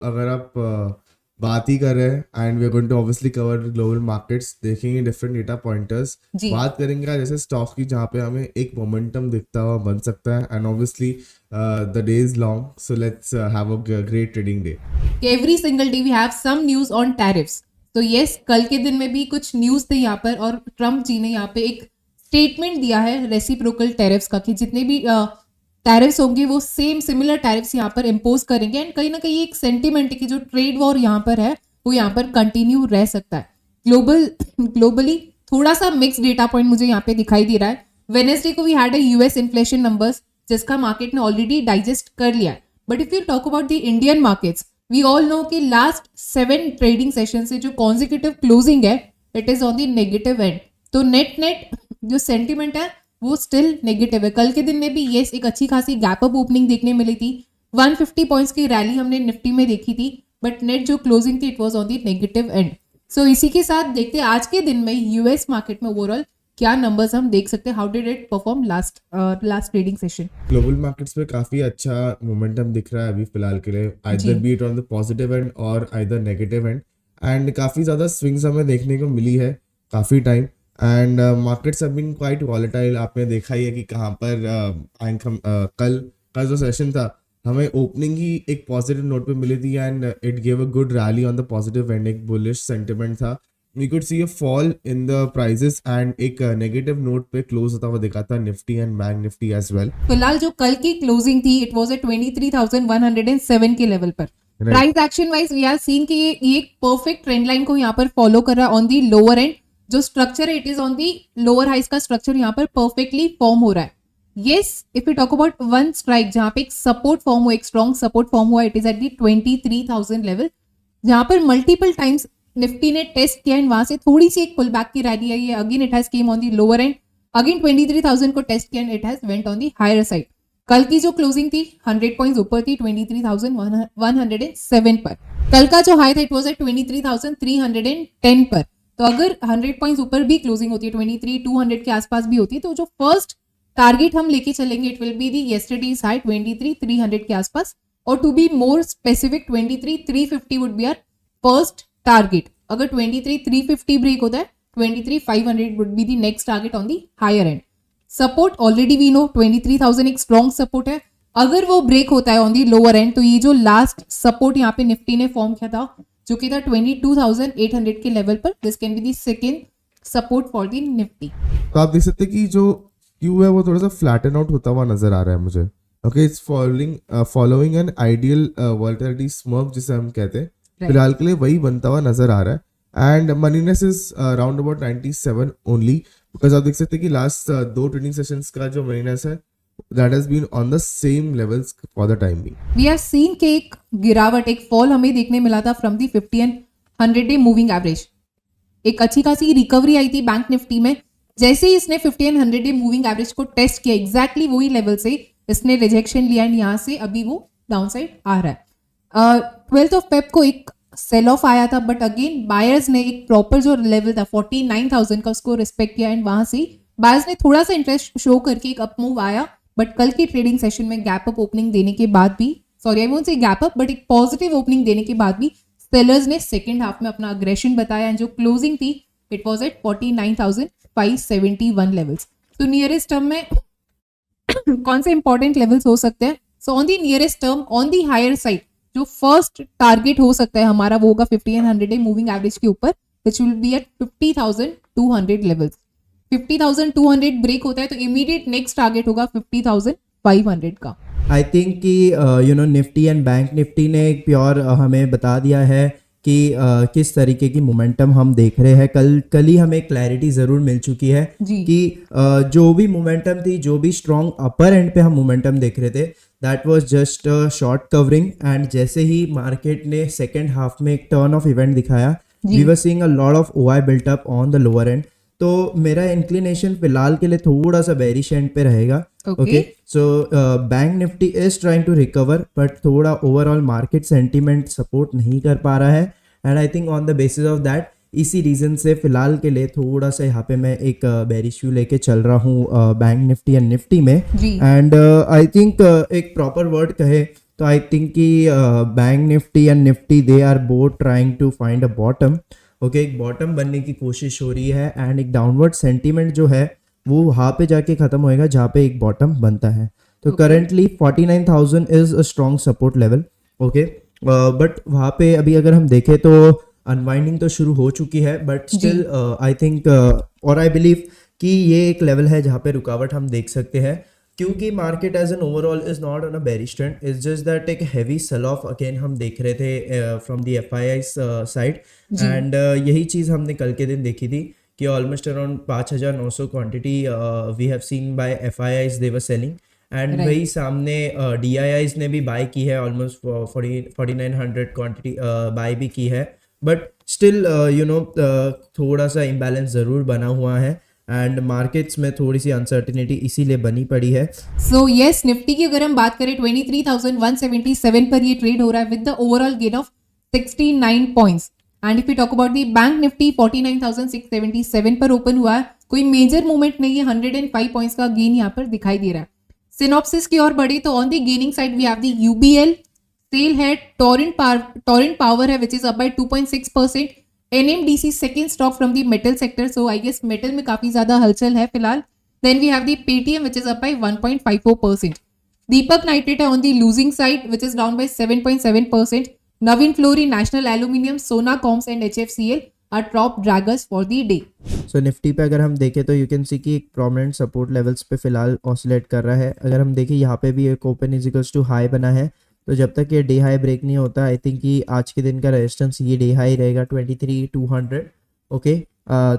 अगर आप बात ही कर रहे हैं and we are going to obviously cover global markets, देखेंगे डिफरेंट डेटा पॉइंटर्स, जी बात करेंगे आज जैसे स्टॉक की जहाँ पे हमें एक मोमेंटम दिखता हुआ बन सकता है and obviously the day is long, so let's have a great trading day. Every single day we have some news on tariffs. तो यस, कल के दिन में भी कुछ न्यूज थे यहाँ पर और ट्रम्प जी ने यहाँ पे एक स्टेटमेंट दिया है रेसिप्रोकल टैरिफ्स का कि जितने भी टैरिफ्स होंगे वो सेम सिमिलर टैरिफ्स यहाँ पर इम्पोज करेंगे एंड कहीं ना कहीं एक सेंटिमेंट है कि जो ट्रेड वॉर यहाँ पर है वो यहाँ पर कंटिन्यू रह सकता है। ग्लोबली थोड़ा सा मिक्स डेटा पॉइंट मुझे यहाँ पे दिखाई दे रहा है। वेनेसडे को we had a US inflation numbers जिसका मार्केट ने ऑलरेडी डाइजेस्ट कर लिया है। But if you talk about the Indian markets, we all know कि लास्ट 7 ट्रेडिंग सेशन से जो कॉन्जिक्यूटिव क्लोजिंग है it is on the negative end. तो नेट नेट जो सेंटिमेंट है वो स्टिल नेगेटिव है। कल के दिन में भी ये एक अच्छी खासी गैप अप ओपनिंग देखने मिली थी। 150 पॉइंट्स की रैली हमने निफ्टी में देखी थी बट नेट जो क्लोजिंग थी it was on the negative end. So इसी के साथ देखते हैं आज के दिन में यूएस मार्केट में ओवरऑल क्या नंबर्स हम देख सकते हैं। How did it perform last trading session? Global markets में काफी अच्छा मोमेंटम दिख रहा है अभी फिलहाल के लिए, either be it on the positive end और आइदर नेगेटिव एंड। एंड काफी ज्यादा स्विंग्स हमें देखने को मिली है काफी time and markets have been quite volatile. आपने देखा ही है कि कहाँ पर कल जो सेशन था हमें ओपनिंग ही एक पॉजिटिव नोट पे मिली थी and it give a good rally on the positive end, एक बुलिश सेंटिमेंट था। We could see a fall in the prices and एक नेगेटिव नोट पे क्लोज होता हुआ दिखा था Nifty and bank Nifty as well. फिलहाल जो कल की क्लोजिंग थी इट वाज एट 23,107 के लेवल पर। Price action wise we are seen कि ये एक परफेक्ट ट्रेंड लाइन को यहाँ पर फॉलो कर रहा है ऑन दी लोअर एंड। जो स्ट्रक्चर है it is on the lower highs का स्ट्रक्चर यहाँ पर परफेक्टली फॉर्म हो रहा है। Yes, if you talk about one strike जहां पे एक सपोर्ट फॉर्म हुआ, एक स्ट्रॉन्ग सपोर्ट फॉर्म हुआ, it is at the 23,000 level जहां पर मल्टीपल टाइम्स निफ्टी ने टेस्ट किया एंड वहां से थोड़ी सी एक पुल बैक की रैली आई है। Again it has came on the lower end, again 23,000 को टेस्ट किया and it has went on the higher side. कल की जो क्लोजिंग थी 100 पॉइंट्स ऊपर थी 23,107 पर। कल का जो हाई था इट वाज एट 23,310 पर। तो अगर 100 पॉइंट्स ऊपर भी क्लोजिंग होती है 23,200 के आसपास भी होती है तो जो फर्स्ट टारगेट हम लेके चलेंगे it will be the yesterday's high 23,300 के आसपास, और to be more specific 23,350 would be our first target. अगर 23,350 ब्रेक होता है 23,500 would be the next target on the higher end. Support already we know 23,000 एक स्ट्रॉन्ग सपोर्ट है। अगर वो ब्रेक होता है ऑन दी लोअर एंड तो ये जो लास्ट सपोर्ट यहाँ पे निफ्टी ने फॉर्म किया था जो कि था 22,800 के लेवल पर, this can be the second support for the Nifty. तो आप देख सकते हैं कि जो क्यू है वो थोड़ा सा फ्लैटन आउट होता हुआ नजर आ रहा है मुझे। Okay, it's following an ideal volatility smurf जिसे हम कहते हैं, फिलहाल के लिए वही बनता हुआ नजर आ रहा है। And moneyness is around about 97 only, because आप देख सकते हैं कि लास्ट 2 ट्रेडिंग सेशंस का जो मनीनेस है that has been on the same levels for the time being. We have seen कि एक गिरावट, एक फॉल हमें देखने मिला था from the 50 and 100 day moving average. एक अच्छी खासी रिकवरी आई थी बैंक निफ्टी में जैसे ही इसने 50 एंड 100 डे मूविंग एवरेज को टेस्ट किया, एग्जैक्टली वही लेवल से इसने रिजेक्शन लिया एंड यहाँ से अभी वो डाउन साइड आ रहा है। 12th ऑफ फेब को एक सेल ऑफ आया था बट अगेन बायर्स ने एक प्रॉपर जो लेवल था 49,000 का उसको रिस्पेक्ट किया एंड वहां से बायर्स ने थोड़ा सा इंटरेस्ट शो करके एक अप मूव आया। बट कल की ट्रेडिंग सेशन में गैप अप ओपनिंग देने के बाद भी, sorry I won't say gap up but एक पॉजिटिव ओपनिंग देने के बाद भी सेलर्स ने सेकंड हाफ में अपना अग्रेशन बताया एंड जो क्लोजिंग थी इट वाज एट 49,571 लेवल्स। तो नियरेस्ट टर्म में कौन से इंपॉर्टेंट लेवल्स हो सकते हैं? So on the nearest term on the higher side जो फर्स्ट टारगेट हो सकता है हमारा वो होगा 50 एंड 100 डे मूविंग एवरेज के ऊपर, which will be at 50,200 levels. 50,200 break होता है तो इमीडिएट नेक्स्ट टारगेट होगा 50,500 का। आई थिंक कि निफ्टी एंड बैंक निफ्टी ने एक प्योर हमें बता दिया है कि किस तरीके की मोमेंटम हम देख रहे हैं। कल ही हमें क्लैरिटी ज़रूर मिल चुकी है कि जो भी मोमेंटम थी, जो भी स्ट्रॉन्ग अपर एंड पे हम मोमेंटम देख रहे थे that was just short covering. And जैसे ही मार्केट ने सेकेंड हाफ में एक टर्न ऑफ इवेंट दिखाया we were seeing a lot of OI built up on the lower end. तो मेरा इंक्लिनेशन फिलहाल के लिए थोड़ा सा बेरिश एंड पे रहेगा। Okay, so bank Nifty is trying to recover but थोड़ा ओवरऑल मार्केट सेंटीमेंट सपोर्ट नहीं कर पा रहा है and I think on the basis of that इसी रीजन से फिलहाल के लिए थोड़ा सा यहाँ पे मैं एक बेरिश व्यू लेके चल रहा हूँ बैंक निफ्टी एंड निफ्टी में। एंड आई थिंक एक प्रॉपर वर्ड कहे तो आई थिंक कि bank Nifty and Nifty they are both trying to find a bottom. Okay, एक बॉटम बनने की कोशिश हो रही है एंड एक डाउनवर्ड सेंटीमेंट जो है वो वहाँ पे जाके ख़त्म होएगा जहाँ पे एक बॉटम बनता है। तो currently 49,000 is a strong support level. Okay, but वहाँ पे अभी अगर हम देखें तो अनवाइंडिंग तो शुरू हो चुकी है, बट स्टिल आई थिंक और आई बिलीव कि ये एक लेवल है जहाँ पे रुकावट हम देख सकते हैं, क्योंकि market as an overall is not on a bearish trend, it's just that एक हैवी सेल ऑफ अगेन हम देख रहे थे from the FII side. And यही चीज़ हमने कल के दिन देखी थी कि almost around 5,900 quantity we have seen by FIIs they were selling, and वही सामने डीआईआईज ने भी बाय की है, ऑलमोस्ट 4,900 क्वांटिटी बाय भी की है, बट स्टिल थोड़ा सा इम्बैलेंस ज़रूर बना हुआ है एंड मार्केट्स में थोड़ी सी अनसर्टिनिटी इसीलिए बनी पड़ी है। सो यस, निफ्टी की अगर हम बात करें 23,177 पर ये ट्रेड हो रहा है with the overall gain of 69 points. And if you talk about the bank Nifty 49,677 पर ओपन हुआ है, कोई मेजर मूवमेंट नहीं है, 105 पॉइंट्स का गेन यहाँ पर दिखाई दे रहा है। सिनॉप्सिस की ओर बढ़े तो on the gaining side we have the UBL, SAIL है, टोरेंट पावर है which is up by 2.6%, NMDC second stock from the metal sector, so I guess metal में काफी ज्यादा हलचल है फिलहाल। Then we have the Paytm which is up by 1.54%, Deepak Nitrite है on the losing side which is down by 7.7%, Navin Fluorine, National Aluminium, Sona Coms and HFCL are top draggers for the day. So Nifty पे अगर हम देखें तो you can see कि एक prominent support levels पे फिलहाल ऑसिलेट कर रहा है। अगर हम देखें यहाँ पे भी एक open is equals to high बना है, तो जब तक ये डे हाई ब्रेक नहीं होता आई थिंक कि आज के दिन का रेजिस्टेंस ये डे हाई रहेगा 23,200। ओके,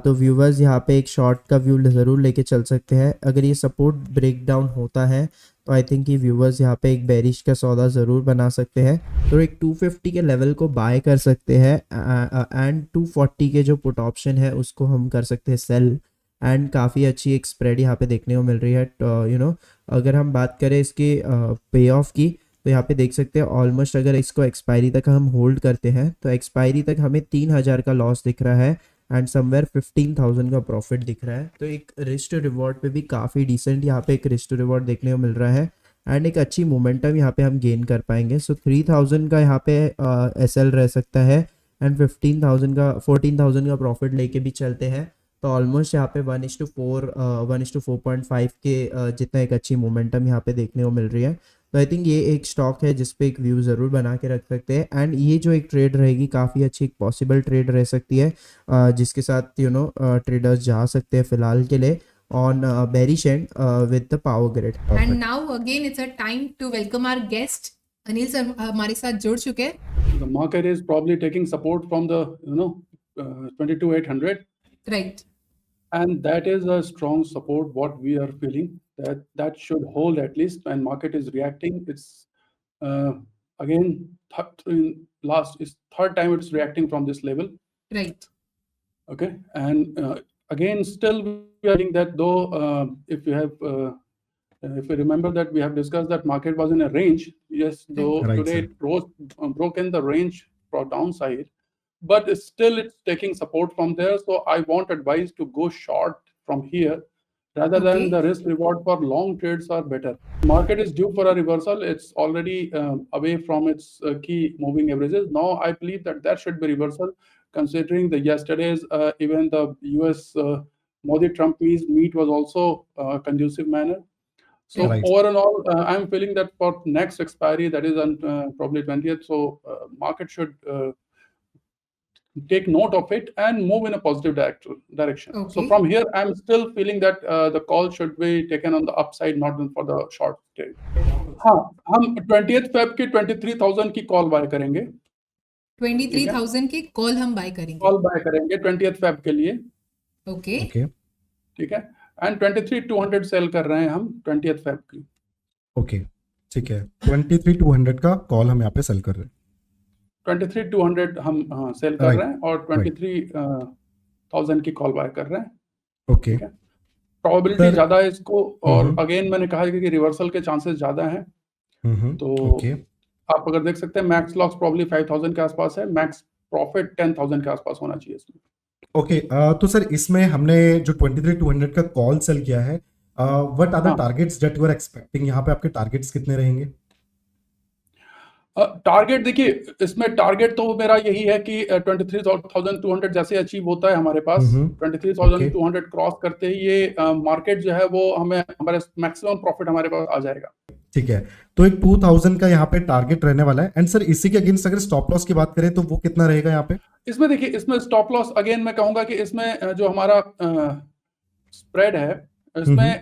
तो व्यूवर्स यहाँ पे एक शॉर्ट का व्यू ज़रूर लेके चल सकते हैं। अगर ये सपोर्ट ब्रेक डाउन होता है तो आई थिंक कि व्यूवर्स यहाँ पे एक बेरिश का सौदा ज़रूर बना सकते हैं, तो एक 250 के लेवल को बाय कर सकते हैं एंड 240 के जो पुट ऑप्शन है उसको हम कर सकते हैं सेल, एंड काफ़ी अच्छी एक स्प्रेड यहाँ पे देखने को मिल रही है। अगर हम बात करें इसके पे ऑफ की तो यहाँ पे देख सकते हैं ऑलमोस्ट अगर इसको एक्सपायरी तक हम होल्ड करते हैं तो एक्सपायरी तक हमें 3,000 का लॉस दिख रहा है एंड समवेयर 15,000 का प्रॉफिट दिख रहा है, तो एक रिस्क रिवॉर्ड पे भी काफ़ी डिसेंट यहाँ पे एक रिस्क रिवॉर्ड देखने को मिल रहा है एंड एक अच्छी मोमेंटम यहाँ पे हम गेन कर पाएंगे। सो 3,000 का यहाँ पे एसएल रह सकता है एंड 14,000 का प्रॉफिट लेके भी चलते हैं, तो ऑलमोस्ट यहाँ पे 1:4.5 के जितना एक अच्छी मोमेंटम यहाँ पे देखने को मिल रही है। तो आई थिंक ये एक स्टॉक है जिस पे एक व्यू ज़रूर बना के रख सकते हैं एंड ये जो एक ट्रेड रहेगी काफ़ी अच्छी एक पॉसिबल ट्रेड रह सकती है, जिसके साथ ट्रेडर्स जा सकते हैं फिलहाल के लिए on bearish end with the Power Grid. And now again it's a time to welcome our guest Anil sir हमारे साथ जुड़ चुके हैं। The market is probably taking support from the 22,800, right, and that is a strong support what we are feeling that should hold at least, and market is reacting. It's again third time it's reacting from this level. Right, Okay, and again still we are seeing that though if you remember that we have discussed that market was in a range, yes, though Right, today sir. it rose broken the range for downside, but still it's taking support from there, so I want advice to go short from here rather Okay. than the risk reward for long trades are better. Market is due for a reversal. It's already away from its key moving averages. Now I believe that should be reversal, considering the yesterday's even the US Modi Trump meet was also conducive manner. So Right. overall, I'm feeling that for next expiry, that is on probably 20th, so market should take note of it and move in a positive direction. So Okay. from here, I'm still feeling that the call should be taken on the upside, not for the short trade. हाँ, हम 20th Feb की 23,000 की call bye करेंगे, 23,000 की call हम bye करेंगे। Call bye करेंगे 20th Feb के लिए, ओके, ओके ठीक है, एंड 23,200 सेल कर रहे हैं हम 20th Feb की। ओके ठीक है 23,200 का कॉल हम यहाँ पे सेल कर रहे हैं 23,200 हम सेल कर Right. रहे हैं और 23,000 की कॉल बाय कर रहे हैं, ओके ठीक है। प्रोबेबिलिटी Sir, ज़्यादा है इसको, और हम्म। अगेन मैंने कहा है कि रिवर्सल के चांसेस ज़्यादा हैं, तो ओके आप अगर देख सकते हैं मैक्स लॉस प्रॉब्ली 5,000 के आसपास है, मैक्स प्रॉफिट 10,000 के आसपास होना चाहिए इसमें। ओके तो सर इसमें हमने जो 23,200 का कॉल सेल किया है व्हाट आर द हाँ। Targets that you are expecting यहाँ पे आपके टारगेट्स कितने रहेंगे टारगेट देखिए, इसमें टारगेट तो मेरा यही है कि 23,200 जैसे अचीव होता है हमारे पास, ओके 23,200 क्रॉस करते ही ये मार्केट जो है वो हमें हमारे मैक्सिमम प्रॉफिट हमारे पास आ जाएगा। ठीक है, तो एक 2000 का यहाँ पे टारगेट रहने वाला है। एंड सर इसी के अगेंस्ट अगर स्टॉप लॉस की बात करें तो वो कितना रहेगा यहाँ पे? इसमें देखिए, इसमें स्टॉप लॉस अगेन मैं कहूंगा कि इसमें जो हमारा स्प्रेड है, इसमें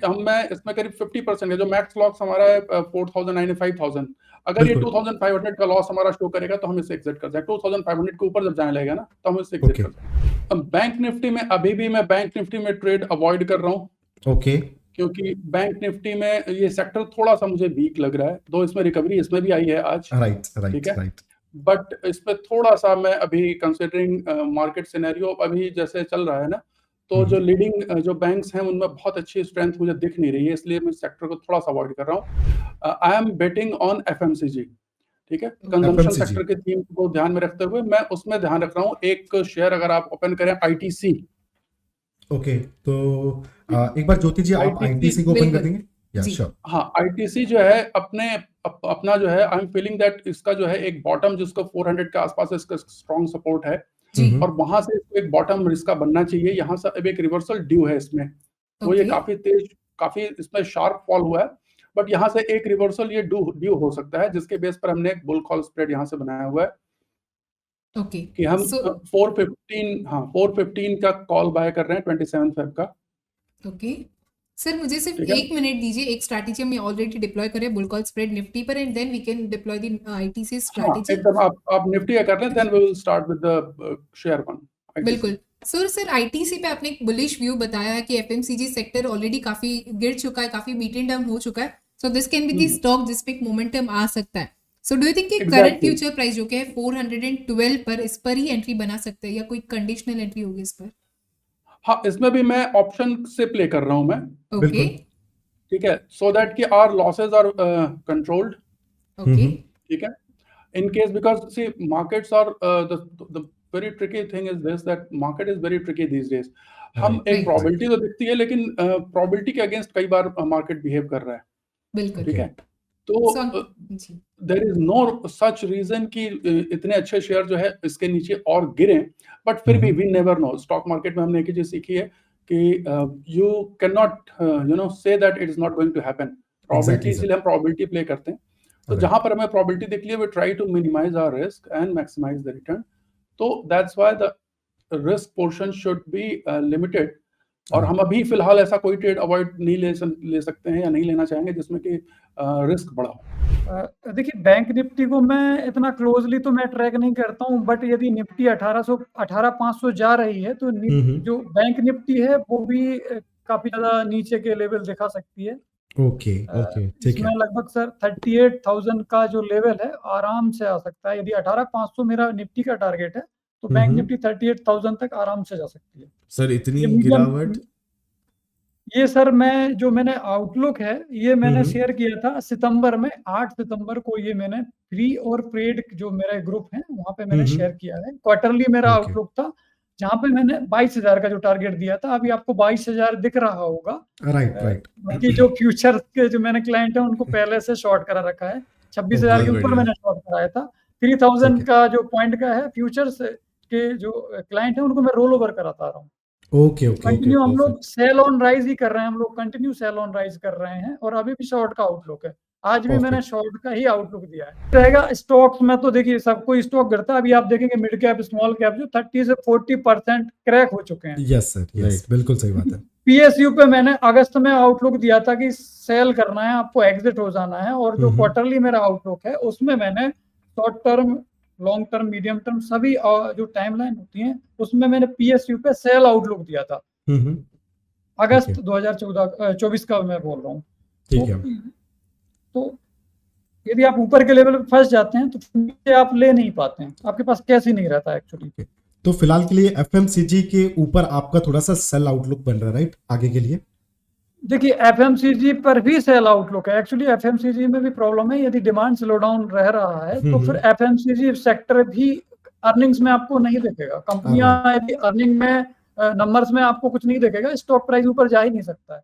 करीब 50% है। जो मैक्स लॉस हमारा है 4,000 5,000, अगर ये बिल्कुल 2,500 का लॉस हमारा शो करेगा तो हम इसे एग्जिट कर जाए। 2,500 के ऊपर जब जाने लगेगा ना तो हम इसे एग्जिट ओके कर जाए। बैंक निफ्टी में अभी भी मैं बैंक निफ्टी में ट्रेड अवॉइड कर रहा हूँ, ओके क्योंकि बैंक निफ्टी में ये सेक्टर थोड़ा सा मुझे वीक लग रहा है। दो इसमें रिकवरी इसमें भी आई है आज, राइट ठीक राइट है, राइट बट इस पे थोड़ा सा मैं अभी कंसिडरिंग मार्केट सिनेरियो अभी जैसे चल रहा है ना, तो जो लीडिंग जो बैंक्स हैं उनमें बहुत अच्छी स्ट्रेंथ मुझे दिख नहीं रही है, इसलिए मैं सेक्टर को थोड़ा सा अवॉइड कर रहा हूँ। I am betting on FMCG, ठीक है, कंजम्पशन FMCG सेक्टर के थीम को ध्यान में रखते हुए मैं उसमें ध्यान रख रहा हूँ। एक शेयर अगर आप ओपन करें आईटीसी, ओके, तो एक बार ज्योति जी आप आईटीसी को ओपन कर बिल्कुल देंगे? या जी श्योर। हाँ, आईटीसी जो है अपना जो है, आई एम फीलिंग दैट इसका जो है एक बॉटम जिसको 400 के आसपास इसका स्ट्रॉन्ग सपोर्ट है, जी और वहां से इसको एक बॉटम इसका बनना चाहिए। यहाँ से अब एक रिवर्सल ड्यू है इसमें, तो ये ओके काफी तेज, काफी इसमें शार्प फॉल हुआ है, बट यहाँ से एक रिवर्सल ये ड्यू हो सकता है, जिसके बेस पर हमने एक बुल कॉल स्प्रेड यहाँ से बनाया हुआ है ओके कि हम सो 415 का कॉल बाय कर रहे हैं 27 फेब का, ओके सर मुझे सिर्फ ठीक है। 1 मिनट दीजिए। एक स्ट्रैटेजी हम ऑलरेडी डिप्लॉय करें बुल कॉल स्प्रेड निफ्टी पर, and then we can deploy the ITC हाँ, स्ट्रैटेजी। एकदम आप निफ्टी का कर लें, then we will start with the share one बिल्कुल सर आईटीसी पे आपने एक बुलिश व्यू बताया है कि एफएमसीजी सेक्टर ऑलरेडी काफी गिर चुका है, काफी बीटन डाउन हो चुका है, so this can be the stock जिसपे एक मोमेंटम आ सकता है। सो डू यू थिंक कि करंट Exactly. फ्यूचर प्राइस जो कि है 412 पर, इस पर ही एंट्री बना सकते हैं या कोई कंडीशनल एंट्री होगी इस पर? हाँ, इसमें भी मैं ऑप्शन से प्ले कर रहा हूँ मैं, ओके बिल्कुल ठीक है, सो दैट कि our losses are controlled, okay ठीक है, in case, because see markets are the very tricky thing is this, that market is very tricky these days. हम Right, एक right. प्रोबेबिलिटी तो दिखती है, लेकिन प्रोबेबिलिटी के अगेंस्ट कई बार मार्केट बिहेव कर रहा है, बिल्कुल ठीक Okay. है, तो सो जी there is no such reason कि इतने अच्छे शेयर जो है इसके नीचे और गिरे, बट फिर भी we never know. Stock market में हमने एक ही चीज सीखी है कि you can not say that it is not going to happen. Probability, sir. इसीलिए हम प्रोबेबिलिटी प्ले करते हैं। तो Right. जहां पर हमें प्रोबेबिलिटी दिख रही है, we try to minimise our risk and maximise the return. तो that's why the risk portion should be limited, और हम अभी फिलहाल ऐसा कोई ट्रेड अवॉइड नहीं ले सकते हैं या नहीं लेना चाहेंगे जिसमें कि रिस्क बड़ा हो। देखिए, बैंक निफ्टी को मैं इतना क्लोजली तो मैं ट्रैक नहीं करता हूँ, बट यदि निफ्टी 18,500 जा रही है तो जो बैंक निफ्टी है वो भी काफी ज्यादा नीचे के लेवल दिखा सकती है। ओके ओके ठीक इसमें है। लगभग सर 38,000 का जो लेवल है आराम से आ सकता है। यदि 18,500 मेरा निफ्टी का टारगेट है तो बैंक निफ्टी 38,000 तक आराम से जा सकती है। सर इतनी ये मीडियम, गिरावट? ये सर मैंने आउटलुक है, ये मैंने शेयर किया था सितंबर में, 8 सितंबर को ये मैंने फ्री और पेड जो मेरा ग्रुप है वहां पे मैंने शेयर किया है। क्वार्टरली मेरा Okay. आउटलुक था, जहां पे मैंने 22,000 का जो टारगेट दिया था। अभी आपको 22,000 दिख रहा होगा। राइट राइट बाकी जो फ्यूचर के जो मैंने क्लाइंट है उनको पहले से शॉर्ट करा रखा है। 26,000 के बहुत ऊपर बढ़िया। मैंने शॉर्ट कराया था। 3,000 का जो पॉइंट का है फ्यूचर्स के जो क्लाइंट है उनको मैं रोल ओवर कराता आ रहा हूँ। ओके ओके कंटिन्यू हम लोग सेल ऑन राइज ही कर रहे हैं, हम लोग कंटिन्यू सेल ऑन राइज कर रहे हैं, और अभी भी शॉर्ट का आउटलुक है। आज भी मैंने शॉर्ट का ही आउटलुक दिया है। रहेगा स्टॉक्स में तो देखिए सब कोई स्टॉक गिरता है। अभी आप देखेंगे मिड कैप स्मॉल कैप जो 30 से 40% क्रैक हो चुके हैं। यस सर यस बिल्कुल सही बात है। पीएसयू पे मैंने अगस्त में आउटलुक दिया था कि सेल करना है, आपको एग्जिट हो जाना है, और जो क्वार्टरली मेरा आउटलुक है उसमें मैंने short term, long term, medium term सभी जो टाइमलाइन होती है उसमें मैंने पीएसयू पे सेल आउटलुक दिया था। अगस्त 2024 का मैं बोल रहा हूँ। ठीक है। तो यदि आप ऊपर के लेवल पे फंस जाते हैं तो नीचे आप ले नहीं पाते हैं, आपके पास कैश ही नहीं रहता एक्चुअली। तो फिलहाल के लिए एफएमसीजी के ऊपर आपका थोड़ा सा सेल आउटलुक बन रहा है, राइट, आगे के लिए? देखिए, एफएमसीजी पर भी सेल आउटलुक है। एक्चुअली एफएमसीजी में भी प्रॉब्लम है, यदि डिमांड स्लो डाउन रह रहा है तो फिर एफएमसीजी सेक्टर भी अर्निंग्स में आपको नहीं दिखेगा। कंपनियां यदि अर्निंग में नंबर्स में आपको कुछ नहीं दिखेगा, स्टॉक प्राइस ऊपर जा ही नहीं सकता है।